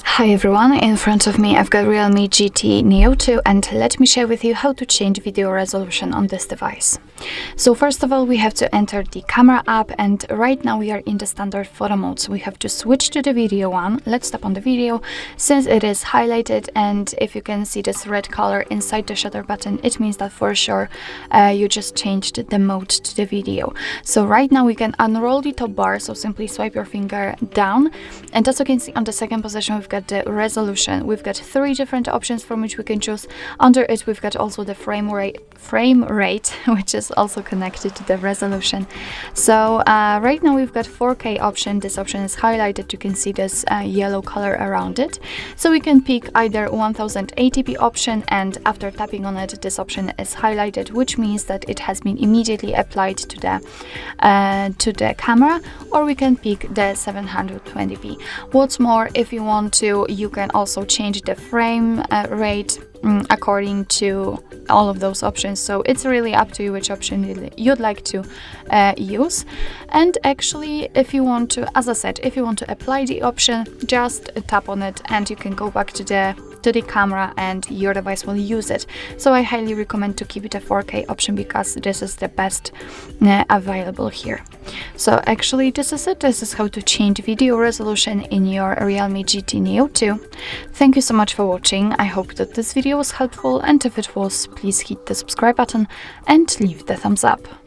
Hi everyone, in front of me I've got REALME GT Neo 2 and let me share with you how to change video resolution on this device. So first of all we have to enter the camera app, and right now we are in the standard photo mode, so we have to switch to the video one. Let's tap on the video since it is highlighted, and if you can see this red color inside the shutter button, it means that for sure you just changed the mode to the video. So right now we can unroll the top bar, so simply swipe your finger down, and as you can see on the second position we've got the resolution. We've got 3 different options from which we can choose. Under it we've got also the frame rate, which is also connected to the resolution. So right now we've got 4K option. This option is highlighted. You can see this yellow color around it. So we can pick either 1080p option, and after tapping on it this option is highlighted, which means that it has been immediately applied to the camera, or we can pick the 720p. What's more, if you want to, you can also change the frame rate according to all of those options. So it's really up to you which option you'd like to use. And actually, if you want to, as I said, if you want to apply the option, just tap on it and you can go back to the camera and your device will use it. So I highly recommend to keep it a 4K option because this is the best available here. So actually this is it. This is how to change video resolution in your REALME GT Neo 2. Thank you so much for watching. I hope that this video was helpful, and if it was, please hit the subscribe button and leave the thumbs up.